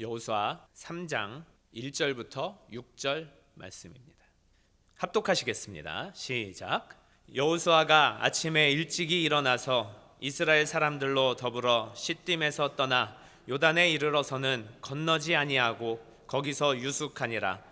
여호수아 3장 1절부터 6절 말씀입니다. 합독하시겠습니다. 시작. 여호수아가 아침에 일찍이 일어나서 이스라엘 사람들로 더불어 시딤에서 떠나 요단에 이르러서는 건너지 아니하고 거기서 유숙하니라.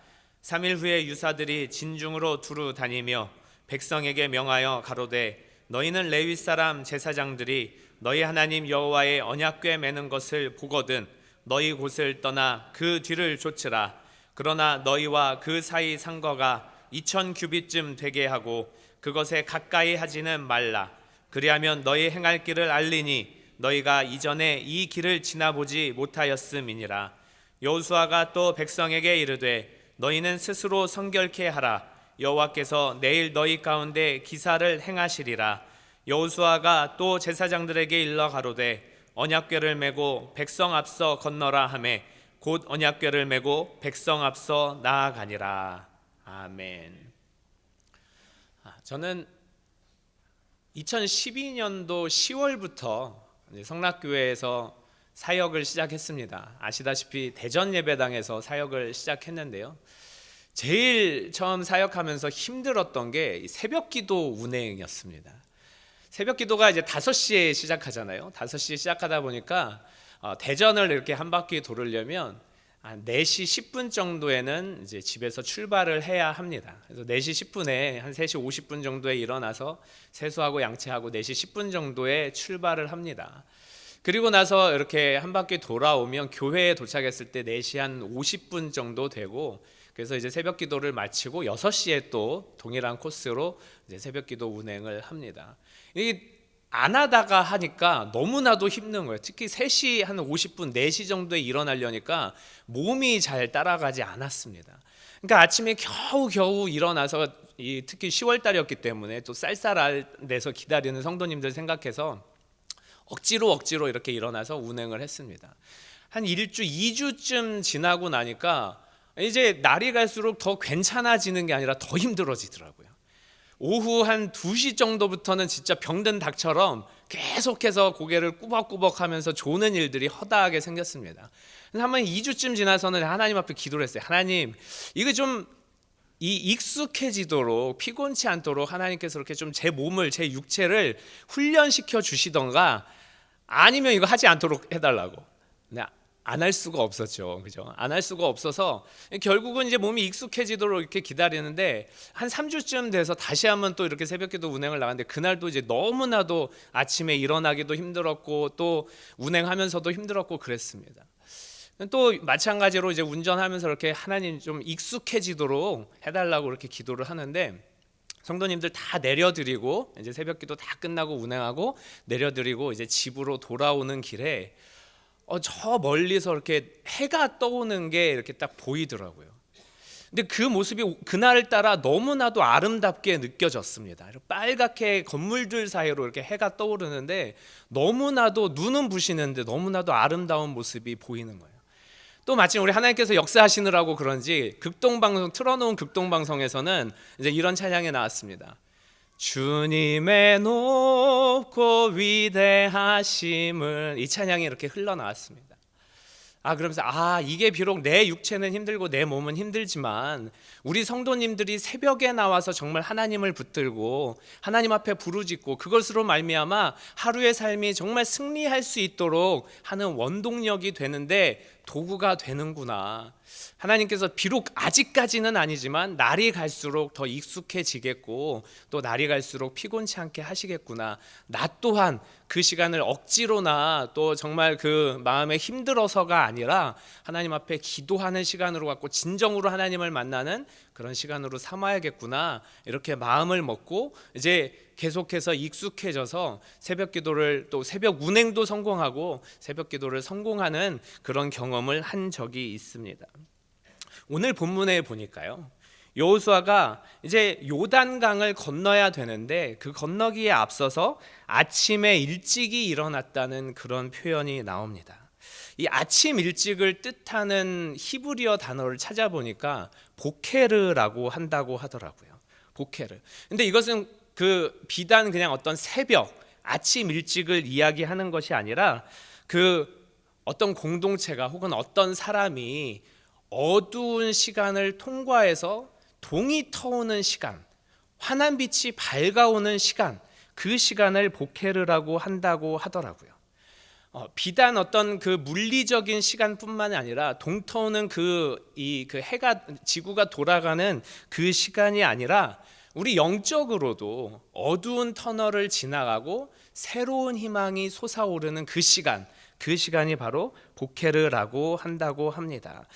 3일 후에 유사들이 진중으로 두루 다니며 백성에게 명하여 가로되 너희는 레위 사람 제사장들이 너희 하나님 여호와의 언약궤 매는 것을 보거든 너희 곳을 떠나 그 뒤를 좇으라. 그러나 너희와 그 사이 상거가 2000 규빗쯤 되게 하고 그것에 가까이 하지는 말라. 그리하면 너희 행할 길을 알리니 너희가 이전에 이 길을 지나보지 못하였음이니라. 여호수아가 또 백성에게 이르되 너희는 스스로 성결케 하라. 여호와께서 내일 너희 가운데 기사를 행하시리라. 여호수아가 또 제사장들에게 일러 가로되 언약궤를 메고 백성 앞서 건너라 하매 곧 언약궤를 메고 백성 앞서 나아가니라. 아멘. 저는 2012년도 10월부터 성락교회에서 사역을 시작했습니다. 아시다시피 대전 예배당에서 사역을 시작했는데요. 제일 처음 사역하면서 힘들었던 게 새벽기도 운행이었습니다. 새벽기도가 이제 5시에 시작하잖아요. 5시에 시작하다 보니까 대전을 이렇게 한 바퀴 돌으려면 한 4시 10분 정도에는 이제 집에서 출발을 해야 합니다. 그래서 4시 10분에 한 3시 50분 정도에 일어나서 세수하고 양치하고 4시 10분 정도에 출발을 합니다. 그리고 나서 이렇게 한 바퀴 돌아오면 교회에 도착했을 때 4시 한 50분 정도 되고, 그래서 이제 새벽 기도를 마치고 6시에 또 동일한 코스로 이제 새벽 기도 운행을 합니다. 이게 안 하다가 하니까 너무나도 힘든 거예요. 특히 3시 한 50분, 4시 정도에 일어나려니까 몸이 잘 따라가지 않았습니다. 그러니까 아침에 겨우 일어나서 특히 10월 달이었기 때문에 또 쌀쌀해서 기다리는 성도님들 생각해서 억지로 이렇게 일어나서 운행을 했습니다. 한 1주, 2주쯤 지나고 나니까 이제 날이 갈수록 더 괜찮아지는 게 아니라 더 힘들어지더라고요. 오후 한 2시 정도부터는 진짜 병든 닭처럼 계속해서 고개를 꾸벅꾸벅 하면서 조는 일들이 허다하게 생겼습니다. 그래서 한번 2주쯤 지나서는 하나님 앞에 기도를 했어요. 하나님, 이거 좀 익숙해지도록, 피곤치 않도록 하나님께서 이렇게 좀 제 몸을, 제 육체를 훈련시켜 주시던가 아니면 이거 하지 않도록 해달라고. 안 할 수가 없었죠. 그죠? 안 할 수가 없어서 결국은 이제 몸이 익숙해지도록 이렇게 기다리는데 한 3주쯤 돼서 다시 한번 또 이렇게 새벽기도 운행을 나갔는데 그날도 이제 너무나도 아침에 일어나기도 힘들었고 또 운행하면서도 힘들었고 그랬습니다. 또 마찬가지로 이제 운전하면서 이렇게 하나님 좀 익숙해지도록 해달라고 이렇게 기도를 하는데 성도님들 다 내려드리고 이제 새벽기도 다 끝나고 운행하고 내려드리고 이제 집으로 돌아오는 길에 저 멀리서 이렇게 해가 떠오는 게 이렇게 딱 보이더라고요. 근데 그 모습이 그날 따라 너무나도 아름답게 느껴졌습니다. 빨갛게 건물들 사이로 이렇게 해가 떠오르는데 너무나도 눈은 부시는데 너무나도 아름다운 모습이 보이는 거예요. 또 마침 우리 하나님께서 역사하시느라고 그런지 극동방송 틀어놓은 극동방송에서는 이제 이런 찬양이 나왔습니다. 주님의 높고 위대하심을, 이 찬양이 이렇게 흘러나왔습니다. 그러면서 이게 비록 내 육체는 힘들고 내 몸은 힘들지만 우리 성도님들이 새벽에 나와서 정말 하나님을 붙들고 하나님 앞에 부르짖고 그것으로 말미암아 하루의 삶이 정말 승리할 수 있도록 하는 원동력이 되는데 도구가 되는구나. 하나님께서 비록 아직까지는 아니지만 날이 갈수록 더 익숙해지겠고 또 날이 갈수록 피곤치 않게 하시겠구나. 나 또한 그 시간을 억지로나 또 정말 그 마음에 힘들어서가 아니라 하나님 앞에 기도하는 시간으로 갖고 진정으로 하나님을 만나는 그런 시간으로 삼아야겠구나. 이렇게 마음을 먹고 이제 계속해서 익숙해져서 새벽 기도를 또 새벽 운행도 성공하고 새벽 기도를 성공하는 그런 경험을 한 적이 있습니다. 오늘 본문에 보니까요, 여호수아가 이제 요단강을 건너야 되는데 그 건너기에 앞서서 아침에 일찍이 일어났다는 그런 표현이 나옵니다. 이 아침 일찍을 뜻하는 히브리어 단어를 찾아보니까 보케르라고 한다고 하더라고요. 보케르. 근데 이것은 비단 그냥 어떤 새벽, 아침 일찍을 이야기하는 것이 아니라 어떤 공동체가 혹은 어떤 사람이 어두운 시간을 통과해서 동이 터오는 시간, 환한 빛이 밝아오는 시간, 그 시간을 보케르라고 한다고 하더라고요. 비단 어떤 그 물리적인 시간뿐만 아니라 동터오는 그 해가 지구가 돌아가는 그 시간이 아니라 우리 영적으로도 어두운 터널을 지나가고 새로운 희망이 솟아오르는 그 시간, 그 시간이 바로 보케르라고 한다고 합니다.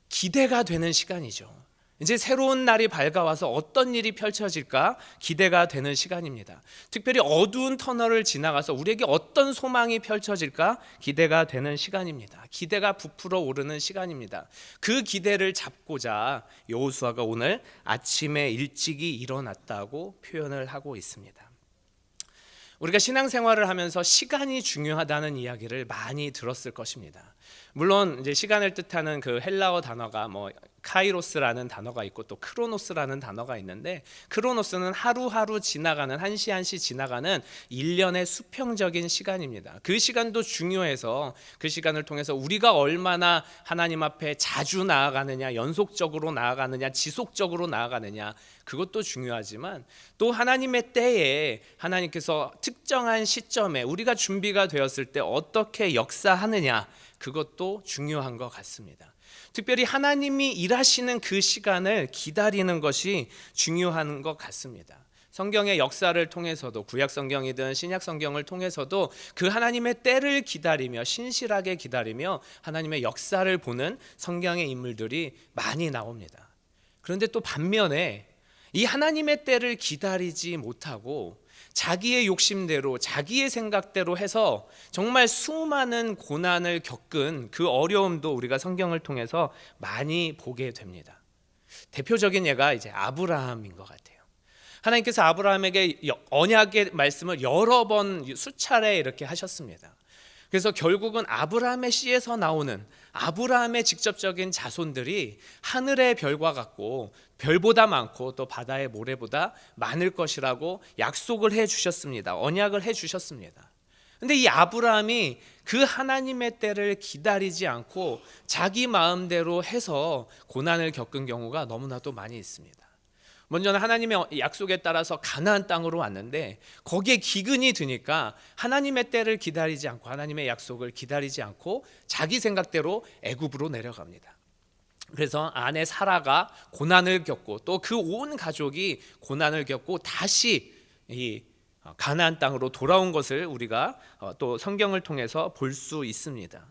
기대가 되는 시간이죠. 이제 새로운 날이 밝아와서 어떤 일이 펼쳐질까 기대가 되는 시간입니다. 특별히 어두운 터널을 지나가서 우리에게 어떤 소망이 펼쳐질까 기대가 되는 시간입니다. 기대가 부풀어 오르는 시간입니다. 그 기대를 잡고자 여호수아가 오늘 아침에 일찍이 일어났다고 표현을 하고 있습니다. 우리가 신앙생활을 하면서 시간이 중요하다는 이야기를 많이 들었을 것입니다. 물론 이제 시간을 뜻하는 그 헬라어 단어가 카이로스라는 단어가 있고 또 크로노스라는 단어가 있는데, 크로노스는 하루하루 지나가는, 한 시 한 시 지나가는 1년의 수평적인 시간입니다. 그 시간도 중요해서 그 시간을 통해서 우리가 얼마나 하나님 앞에 자주 나아가느냐, 연속적으로 나아가느냐, 지속적으로 나아가느냐, 그것도 중요하지만 또 하나님의 때에 하나님께서 특정한 시점에 우리가 준비가 되었을 때 어떻게 역사하느냐, 그것도 중요한 것 같습니다. 특별히 하나님이 일하시는 그 시간을 기다리는 것이 중요한 것 같습니다. 성경의 역사를 통해서도, 구약 성경이든 신약 성경을 통해서도 그 하나님의 때를 기다리며 신실하게 기다리며 하나님의 역사를 보는 성경의 인물들이 많이 나옵니다. 그런데 또 반면에 이 하나님의 때를 기다리지 못하고 자기의 욕심대로, 자기의 생각대로 해서 정말 수많은 고난을 겪은 그 어려움도 우리가 성경을 통해서 많이 보게 됩니다. 대표적인 예가 이제 아브라함인 것 같아요. 하나님께서 아브라함에게 언약의 말씀을 여러 번 수차례 이렇게 하셨습니다. 그래서 결국은 아브라함의 씨에서 나오는 아브라함의 직접적인 자손들이 하늘의 별과 같고 별보다 많고 또 바다의 모래보다 많을 것이라고 약속을 해 주셨습니다. 언약을 해 주셨습니다. 근데 이 아브라함이 그 하나님의 때를 기다리지 않고 자기 마음대로 해서 고난을 겪은 경우가 너무나도 많이 있습니다. 먼저는 하나님의 약속에 따라서 가나안 땅으로 왔는데 거기에 기근이 드니까 하나님의 때를 기다리지 않고, 하나님의 약속을 기다리지 않고 자기 생각대로 애굽으로 내려갑니다. 그래서 아내 사라가 고난을 겪고 또 그 온 가족이 고난을 겪고 다시 이 가나안 땅으로 돌아온 것을 우리가 또 성경을 통해서 볼 수 있습니다.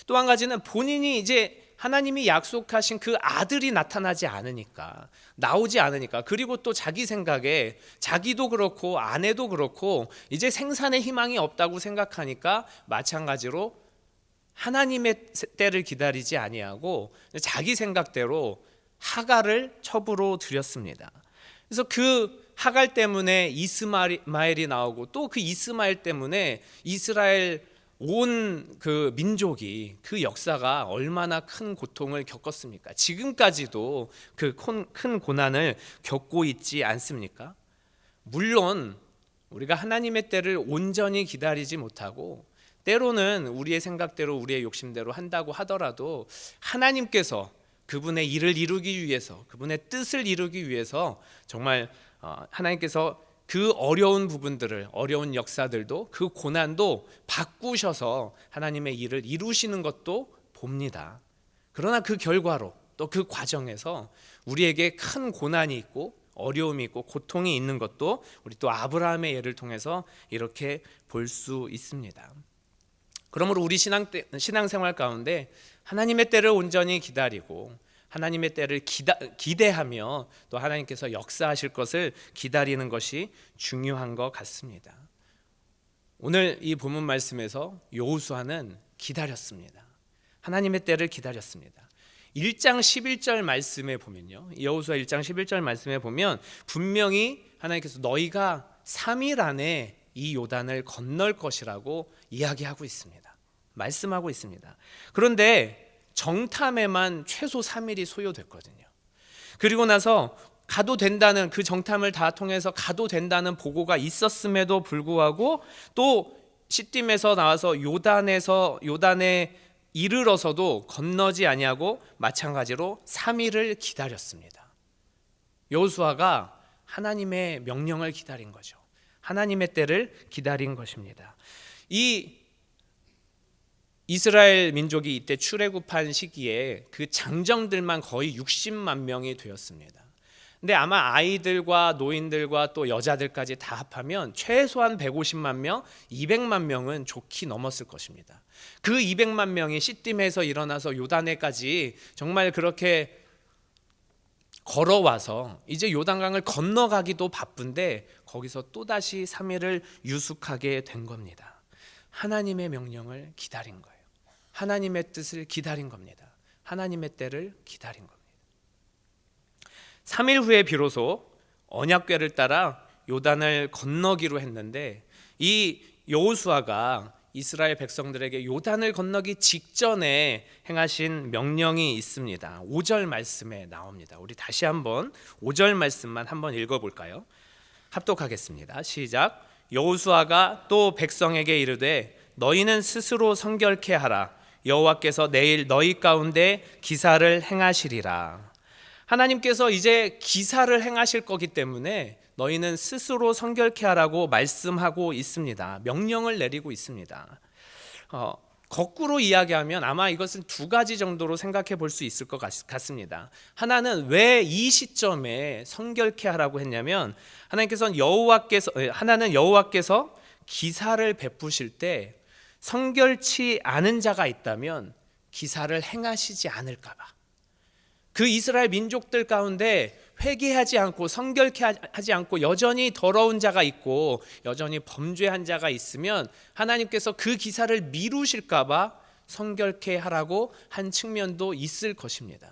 또 한 가지는 본인이 이제 하나님이 약속하신 그 아들이 나타나지 않으니까, 나오지 않으니까, 그리고 또 자기 생각에 자기도 그렇고 아내도 그렇고 이제 생산의 희망이 없다고 생각하니까 마찬가지로 하나님의 때를 기다리지 아니하고 자기 생각대로 하갈을 첩으로 들였습니다. 그래서 그 하갈 때문에 이스마엘이 나오고 또 그 이스마엘 때문에 이스라엘 온 그 민족이, 그 역사가 얼마나 큰 고통을 겪었습니까? 지금까지도 그 큰 고난을 겪고 있지 않습니까? 물론 우리가 하나님의 때를 온전히 기다리지 못하고 때로는 우리의 생각대로, 우리의 욕심대로 한다고 하더라도 하나님께서 그분의 일을 이루기 위해서, 그분의 뜻을 이루기 위해서 정말 하나님께서 그 어려운 부분들을, 어려운 역사들도, 그 고난도 바꾸셔서 하나님의 일을 이루시는 것도 봅니다. 그러나 그 결과로, 또 그 과정에서 우리에게 큰 고난이 있고 어려움이 있고 고통이 있는 것도 우리 또 아브라함의 예를 통해서 이렇게 볼 수 있습니다. 그러므로 우리 신앙생활 가운데 하나님의 때를 온전히 기다리고 하나님의 때를 기대하며 또 하나님께서 역사하실 것을 기다리는 것이 중요한 것 같습니다. 오늘 이 본문 말씀에서 여호수아는 기다렸습니다. 하나님의 때를 기다렸습니다. 1장 11절 말씀에 보면요, 여호수아 1장 11절 말씀에 보면 분명히 하나님께서 너희가 3일 안에 이 요단을 건널 것이라고 이야기하고 있습니다. 말씀하고 있습니다. 그런데 정탐에만 최소 3일이 소요됐거든요. 그리고 나서 가도 된다는, 그 정탐을 다 통해서 가도 된다는 보고가 있었음에도 불구하고 또 시딤에서 나와서 요단의 이르러서도 건너지 아니하고 마찬가지로 3일을 기다렸습니다. 여호수아가 하나님의 명령을 기다린 거죠. 하나님의 때를 기다린 것입니다. 이 이스라엘 민족이 이때 출애굽한 시기에 그 장정들만 거의 60만 명이 되었습니다. 근데 아마 아이들과 노인들과 또 여자들까지 다 합하면 최소한 150만 명, 200만 명은 좋게 넘었을 것입니다. 그 200만 명이 시딤에서 일어나서 요단해까지 정말 그렇게 걸어와서 이제 요단강을 건너가기도 바쁜데 거기서 또다시 3일을 유숙하게 된 겁니다. 하나님의 명령을 기다린 거예요. 하나님의 뜻을 기다린 겁니다. 하나님의 때를 기다린 겁니다. 3일 후에 비로소 언약궤를 따라 요단을 건너기로 했는데 이 여호수아가 이스라엘 백성들에게 요단을 건너기 직전에 행하신 명령이 있습니다. 5절 말씀에 나옵니다. 우리 다시 한번 5절 말씀만 한번 읽어볼까요? 합독하겠습니다. 시작. 여호수아가 또 백성에게 이르되 너희는 스스로 성결케 하라. 여호와께서 내일 너희 가운데 기사를 행하시리라. 하나님께서 이제 기사를 행하실 거기 때문에 너희는 스스로 성결케 하라고 말씀하고 있습니다. 명령을 내리고 있습니다. 거꾸로 이야기하면 아마 이것은 두 가지 정도로 생각해 볼 수 있을 것 같습니다. 하나는 왜 이 시점에 성결케 하라고 했냐면 하나는 여호와께서 기사를 베푸실 때 성결치 않은 자가 있다면 기사를 행하시지 않을까 봐. 그 이스라엘 민족들 가운데 회개하지 않고 성결케 하지 않고 여전히 더러운 자가 있고 여전히 범죄한 자가 있으면 하나님께서 그 기사를 미루실까 봐 성결케 하라고 한 측면도 있을 것입니다.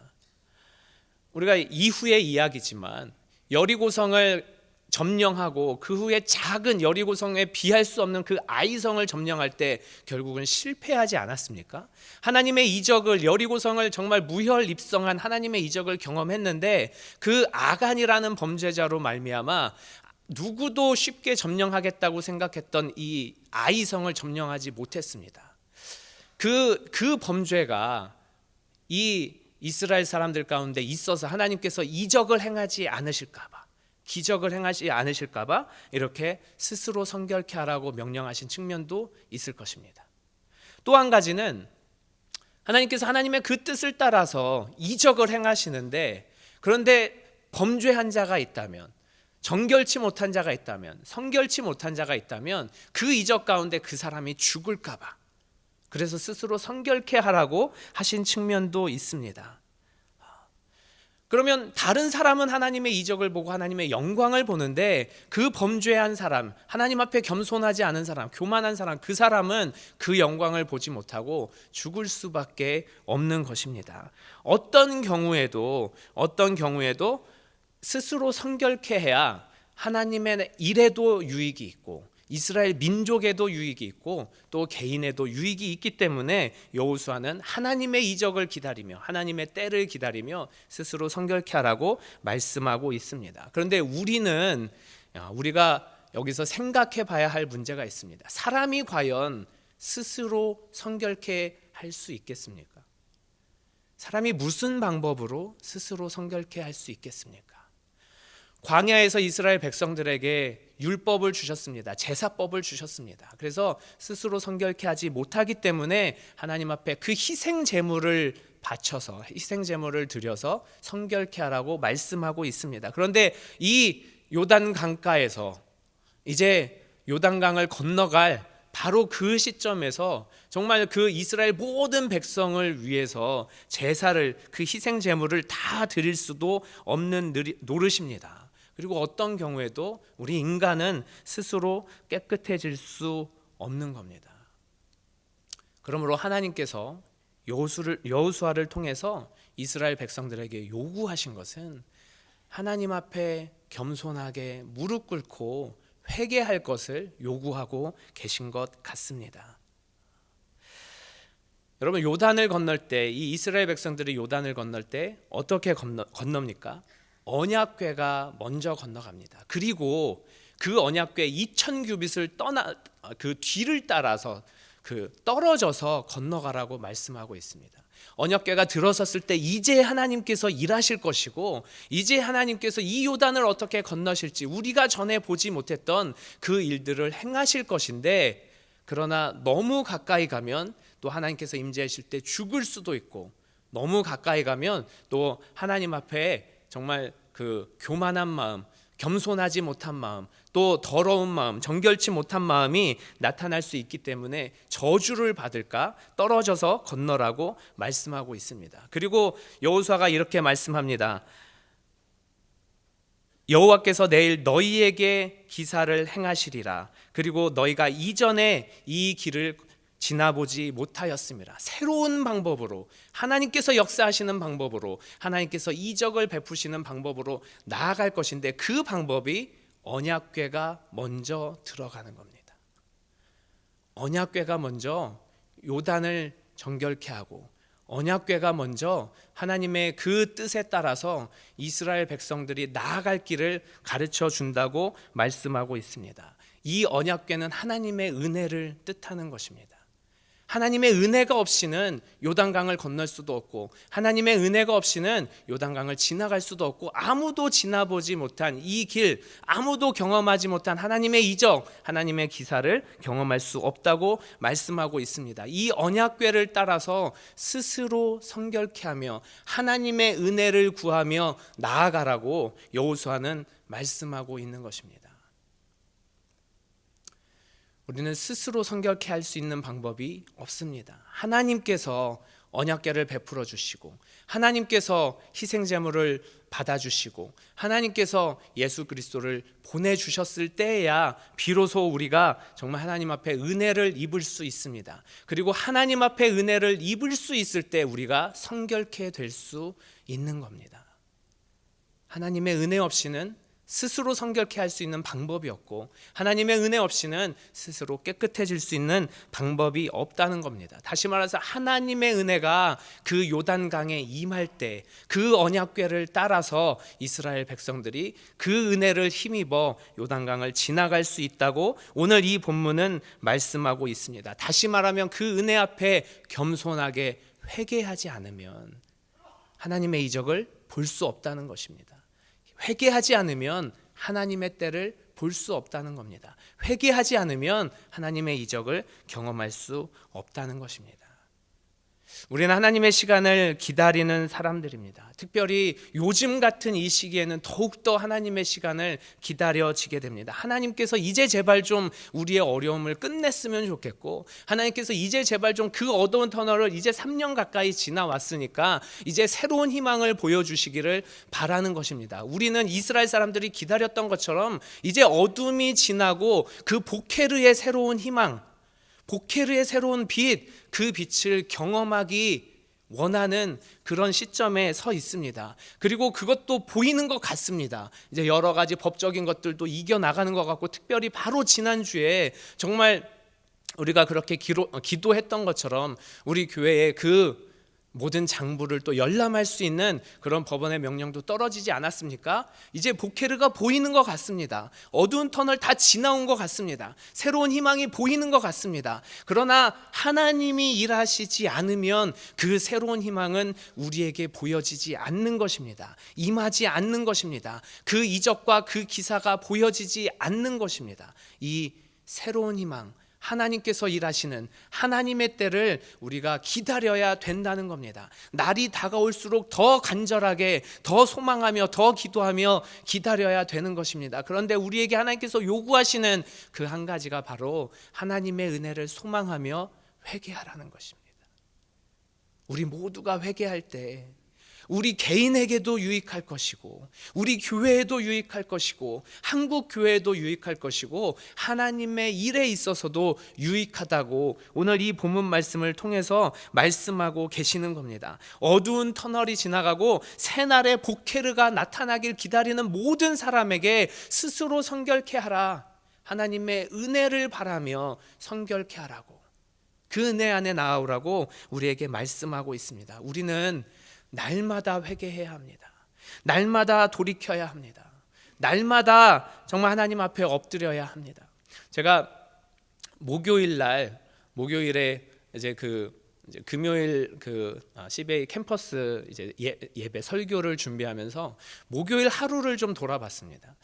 우리가 이후의 이야기지만 여리고성을 점령하고 그 후에 작은 여리고성에 비할 수 없는 그 아이성을 점령할 때 결국은 실패하지 않았습니까? 하나님의 이적을 여리고성을 정말 무혈입성한 하나님의 이적을 경험했는데 그 아간이라는 범죄자로 말미암아 누구도 쉽게 점령하겠다고 생각했던 이 아이성을 점령하지 못했습니다. 그 범죄가 이 이스라엘 사람들 가운데 있어서 하나님께서 이적을 행하지 않으실까 봐, 기적을 행하지 않으실까 봐 이렇게 스스로 성결케 하라고 명령하신 측면도 있을 것입니다. 또 한 가지는 하나님께서 하나님의 그 뜻을 따라서 이적을 행하시는데 그런데 범죄한 자가 있다면, 정결치 못한 자가 있다면, 성결치 못한 자가 있다면 그 이적 가운데 그 사람이 죽을까 봐 그래서 스스로 성결케 하라고 하신 측면도 있습니다. 그러면 다른 사람은 하나님의 이적을 보고 하나님의 영광을 보는데 그 범죄한 사람, 하나님 앞에 겸손하지 않은 사람, 교만한 사람, 그 사람은 그 영광을 보지 못하고 죽을 수밖에 없는 것입니다. 어떤 경우에도 스스로 성결케 해야 하나님의 일에도 유익이 있고 이스라엘 민족에도 유익이 있고 또 개인에도 유익이 있기 때문에 여호수아는 하나님의 이적을 기다리며 하나님의 때를 기다리며 스스로 성결케 하라고 말씀하고 있습니다. 그런데 우리가 여기서 생각해 봐야 할 문제가 있습니다. 사람이 과연 스스로 성결케 할 수 있겠습니까? 사람이 무슨 방법으로 스스로 성결케 할 수 있겠습니까? 광야에서 이스라엘 백성들에게 율법을 주셨습니다. 제사법을 주셨습니다. 그래서 스스로 성결케 하지 못하기 때문에 하나님 앞에 그 희생 제물을 바쳐서 희생 제물을 드려서 성결케 하라고 말씀하고 있습니다. 그런데 이 요단 강가에서 이제 요단강을 건너갈 바로 그 시점에서 정말 그 이스라엘 모든 백성을 위해서 제사를, 그 희생 제물을 다 드릴 수도 없는 노릇입니다. 그리고 어떤 경우에도 우리 인간은 스스로 깨끗해질 수 없는 겁니다. 그러므로 하나님께서 여호수아를 통해서 이스라엘 백성들에게 요구하신 것은 하나님 앞에 겸손하게 무릎 꿇고 회개할 것을 요구하고 계신 것 같습니다. 여러분, 요단을 건널 때, 이 이스라엘 백성들이 요단을 건널 때 어떻게 건넙니까? 언약궤가 먼저 건너갑니다. 그리고 그 언약궤 2000규빗을 그 뒤를 따라서 떨어져서 건너가라고 말씀하고 있습니다. 언약궤가 들어섰을 때 이제 하나님께서 일하실 것이고, 이제 하나님께서 이 요단을 어떻게 건너실지 우리가 전에 보지 못했던 그 일들을 행하실 것인데, 그러나 너무 가까이 가면 또 하나님께서 임재하실 때 죽을 수도 있고, 너무 가까이 가면 또 하나님 앞에 정말 교만한 마음, 겸손하지 못한 마음, 또 더러운 마음, 정결치 못한 마음이 나타날 수 있기 때문에 저주를 받을까 떨어져서 건너라고 말씀하고 있습니다. 그리고 여호수아가 이렇게 말씀합니다. 여호와께서 내일 너희에게 기사를 행하시리라. 그리고 너희가 이전에 이 길을 지나보지 못하였습니다. 새로운 방법으로, 하나님께서 역사하시는 방법으로, 하나님께서 이적을 베푸시는 방법으로 나아갈 것인데, 그 방법이 언약궤가 먼저 들어가는 겁니다. 언약궤가 먼저 요단을 정결케 하고, 언약궤가 먼저 하나님의 그 뜻에 따라서 이스라엘 백성들이 나아갈 길을 가르쳐 준다고 말씀하고 있습니다. 이 언약궤는 하나님의 은혜를 뜻하는 것입니다. 하나님의 은혜가 없이는 요단강을 건널 수도 없고, 하나님의 은혜가 없이는 요단강을 지나갈 수도 없고, 아무도 지나보지 못한 이 길, 아무도 경험하지 못한 하나님의 이적, 하나님의 기사를 경험할 수 없다고 말씀하고 있습니다. 이 언약궤를 따라서 스스로 성결케 하며 하나님의 은혜를 구하며 나아가라고 여호수아는 말씀하고 있는 것입니다. 우리는 스스로 성결케 할 수 있는 방법이 없습니다. 하나님께서 언약궤를 베풀어 주시고, 하나님께서 희생제물을 받아주시고, 하나님께서 예수 그리스도를 보내주셨을 때야 비로소 우리가 정말 하나님 앞에 은혜를 입을 수 있습니다. 그리고 하나님 앞에 은혜를 입을 수 있을 때 우리가 성결케 될 수 있는 겁니다. 하나님의 은혜 없이는 스스로 성결케 할 수 있는 방법이 없고, 하나님의 은혜 없이는 스스로 깨끗해질 수 있는 방법이 없다는 겁니다. 다시 말해서 하나님의 은혜가 그 요단강에 임할 때 그 언약궤를 따라서 이스라엘 백성들이 그 은혜를 힘입어 요단강을 지나갈 수 있다고 오늘 이 본문은 말씀하고 있습니다. 다시 말하면 그 은혜 앞에 겸손하게 회개하지 않으면 하나님의 이적을 볼 수 없다는 것입니다. 회개하지 않으면 하나님의 때를 볼 수 없다는 겁니다. 회개하지 않으면 하나님의 이적을 경험할 수 없다는 것입니다. 우리는 하나님의 시간을 기다리는 사람들입니다. 특별히 요즘 같은 이 시기에는 더욱더 하나님의 시간을 기다려지게 됩니다. 하나님께서 이제 제발 좀 우리의 어려움을 끝냈으면 좋겠고, 하나님께서 이제 제발 좀 그 어두운 터널을 이제 3년 가까이 지나왔으니까 이제 새로운 희망을 보여주시기를 바라는 것입니다. 우리는 이스라엘 사람들이 기다렸던 것처럼 이제 어둠이 지나고 그 보케르의 새로운 희망, 보케르의 새로운 빛, 그 빛을 경험하기 원하는 그런 시점에 서 있습니다. 그리고 그것도 보이는 것 같습니다. 이제 여러 가지 법적인 것들도 이겨나가는 것 같고, 특별히 바로 지난주에 정말 우리가 그렇게 기도했던 것처럼 우리 교회에 그 모든 장부를 또 열람할 수 있는 그런 법원의 명령도 떨어지지 않았습니까? 이제 보케르가 보이는 것 같습니다. 어두운 터널 다 지나온 것 같습니다. 새로운 희망이 보이는 것 같습니다. 그러나 하나님이 일하시지 않으면 그 새로운 희망은 우리에게 보여지지 않는 것입니다. 임하지 않는 것입니다. 그 이적과 그 기사가 보여지지 않는 것입니다. 이 새로운 희망, 하나님께서 일하시는 하나님의 때를 우리가 기다려야 된다는 겁니다. 날이 다가올수록 더 간절하게, 더 소망하며, 더 기도하며 기다려야 되는 것입니다. 그런데 우리에게 하나님께서 요구하시는 그 한 가지가 바로 하나님의 은혜를 소망하며 회개하라는 것입니다. 우리 모두가 회개할 때 우리 개인에게도 유익할 것이고, 우리 교회에도 유익할 것이고, 한국 교회에도 유익할 것이고, 하나님의 일에 있어서도 유익하다고 오늘 이 본문 말씀을 통해서 말씀하고 계시는 겁니다. 어두운 터널이 지나가고 새날의 보케르가 나타나길 기다리는 모든 사람에게 스스로 성결케 하라, 하나님의 은혜를 바라며 성결케 하라고, 그 은혜 안에 나아오라고 우리에게 말씀하고 있습니다. 우리는 날마다 회개해야 합니다. 날마다 돌이켜야 합니다. 날마다 정말 하나님 앞에 엎드려야 합니다. 제가 목요일 날 목요일에 이제 금요일 CBA 캠퍼스 이제 예배 설교를 준비하면서 목요일 하루를 좀 돌아봤습니다.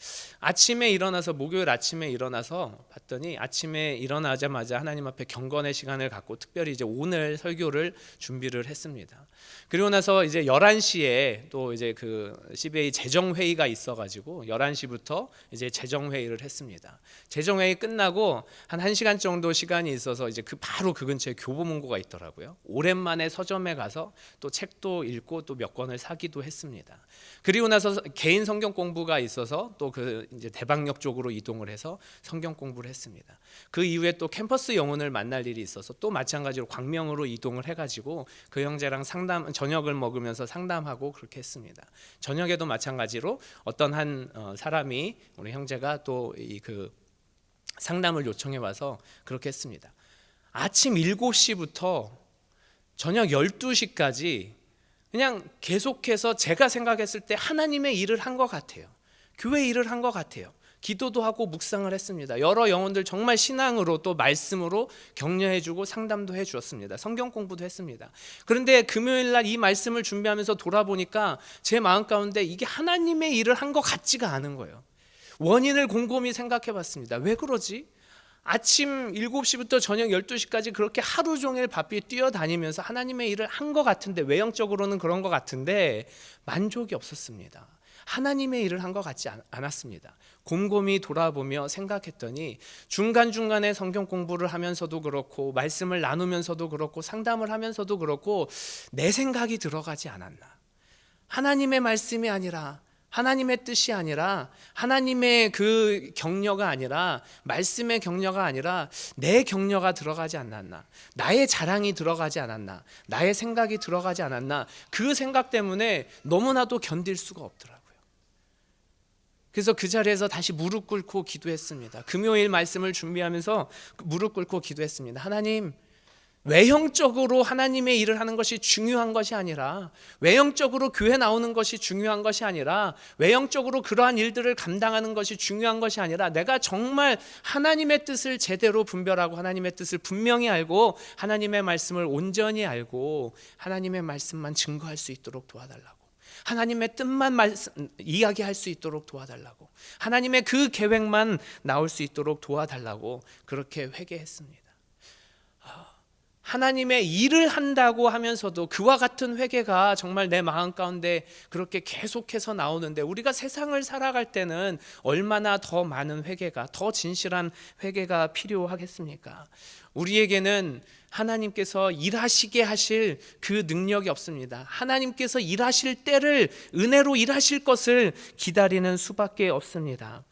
목요일 아침에 일어나서 봤더니 아침에 일어나자마자 하나님 앞에 경건의 시간을 갖고 특별히 이제 오늘 설교를 준비를 했습니다. 그리고 나서 이제 11시에 또 이제 CBA 재정 회의가 있어 가지고 11시부터 이제 재정 회의를 했습니다. 재정 회의 끝나고 한 1시간 정도 시간이 있어서 이제 바로 그 근처에 교보문고가 있더라고요. 오랜만에 서점에 가서 또 책도 읽고 또 몇 권을 사기도 했습니다. 그리고 나서 개인 성경 공부가 있어서 또 이제 대방역 쪽으로 이동을 해서 성경 공부를 했습니다. 그 이후에 또 캠퍼스 영혼을 만날 일이 있어서 또 마찬가지로 광명으로 이동을 해가지고 그 형제랑 저녁을 먹으면서 상담하고 그렇게 했습니다. 저녁에도 마찬가지로 어떤 한 사람이 우리 형제가 또 상담을 요청해 와서 그렇게 했습니다. 아침 7시부터 저녁 12시까지 그냥 계속해서 제가 생각했을 때 하나님의 일을 한 것 같아요. 교회 일을 한 것 같아요. 기도도 하고 묵상을 했습니다. 여러 영혼들 정말 신앙으로 또 말씀으로 격려해주고 상담도 해주었습니다. 성경 공부도 했습니다. 그런데 금요일날 이 말씀을 준비하면서 돌아보니까 제 마음 가운데 이게 하나님의 일을 한 것 같지가 않은 거예요. 원인을 곰곰이 생각해 봤습니다. 왜 그러지? 아침 7시부터 저녁 12시까지 그렇게 하루 종일 바삐 뛰어다니면서 하나님의 일을 한 것 같은데, 외형적으로는 그런 것 같은데 만족이 없었습니다. 하나님의 일을 한 것 같지 않았습니다. 곰곰이 돌아보며 생각했더니 중간중간에 성경 공부를 하면서도 그렇고 말씀을 나누면서도 그렇고 상담을 하면서도 그렇고 내 생각이 들어가지 않았나. 하나님의 말씀이 아니라, 하나님의 뜻이 아니라, 하나님의 그 격려가 아니라, 말씀의 격려가 아니라 내 격려가 들어가지 않았나, 나의 자랑이 들어가지 않았나, 나의 생각이 들어가지 않았나, 그 생각 때문에 너무나도 견딜 수가 없더라고요. 그래서 그 자리에서 다시 무릎 꿇고 기도했습니다. 금요일 말씀을 준비하면서 무릎 꿇고 기도했습니다. 하나님, 외형적으로 하나님의 일을 하는 것이 중요한 것이 아니라, 외형적으로 교회 나오는 것이 중요한 것이 아니라, 외형적으로 그러한 일들을 감당하는 것이 중요한 것이 아니라, 내가 정말 하나님의 뜻을 제대로 분별하고 하나님의 뜻을 분명히 알고 하나님의 말씀을 온전히 알고 하나님의 말씀만 증거할 수 있도록 도와달라고, 하나님의 뜻만 이야기할 수 있도록 도와달라고, 하나님의 그 계획만 나올 수 있도록 도와달라고 그렇게 회개했습니다. 하나님의 일을 한다고 하면서도 그와 같은 회개가 정말 내 마음 가운데 그렇게 계속해서 나오는데, 우리가 세상을 살아갈 때는 얼마나 더 많은 회개가, 더 진실한 회개가 필요하겠습니까? 우리에게는 하나님께서 일하시게 하실 그 능력이 없습니다. 하나님께서 일하실 때를, 은혜로 일하실 것을 기다리는 수밖에 없습니다.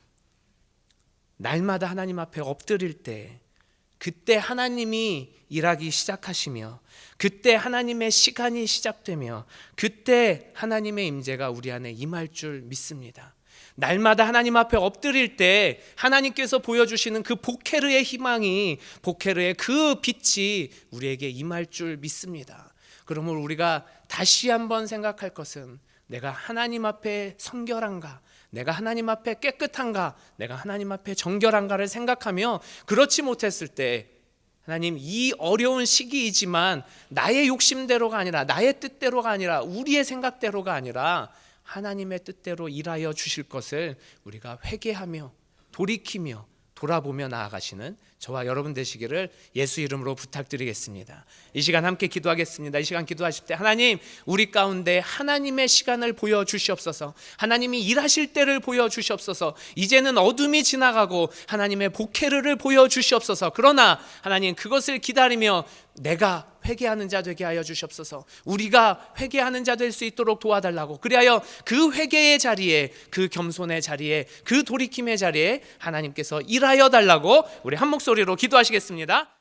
날마다 하나님 앞에 엎드릴 때, 그때 하나님이 일하기 시작하시며, 그때 하나님의 시간이 시작되며, 그때 하나님의 임재가 우리 안에 임할 줄 믿습니다. 날마다 하나님 앞에 엎드릴 때 하나님께서 보여주시는 그 보케르의 희망이, 보케르의 그 빛이 우리에게 임할 줄 믿습니다. 그러므로 우리가 다시 한번 생각할 것은, 내가 하나님 앞에 성결한가, 내가 하나님 앞에 깨끗한가, 내가 하나님 앞에 정결한가를 생각하며, 그렇지 못했을 때 하나님, 이 어려운 시기이지만 나의 욕심대로가 아니라, 나의 뜻대로가 아니라, 우리의 생각대로가 아니라 하나님의 뜻대로 일하여 주실 것을 우리가 회개하며 돌이키며 돌아보며 나아가시는 저와 여러분 되시기를 예수 이름으로 부탁드리겠습니다. 이 시간 함께 기도하겠습니다. 이 시간 기도하실 때, 하나님, 우리 가운데 하나님의 시간을 보여주시옵소서. 하나님이 일하실 때를 보여주시옵소서. 이제는 어둠이 지나가고 하나님의 보케르를 보여주시옵소서. 그러나 하나님, 그것을 기다리며 내가 회개하는 자 되게 하여 주시옵소서. 우리가 회개하는 자 될 수 있도록 도와달라고, 그리하여 그 회개의 자리에, 그 겸손의 자리에, 그 돌이킴의 자리에 하나님께서 일하여 달라고 우리 한 목소리로 기도하시겠습니다.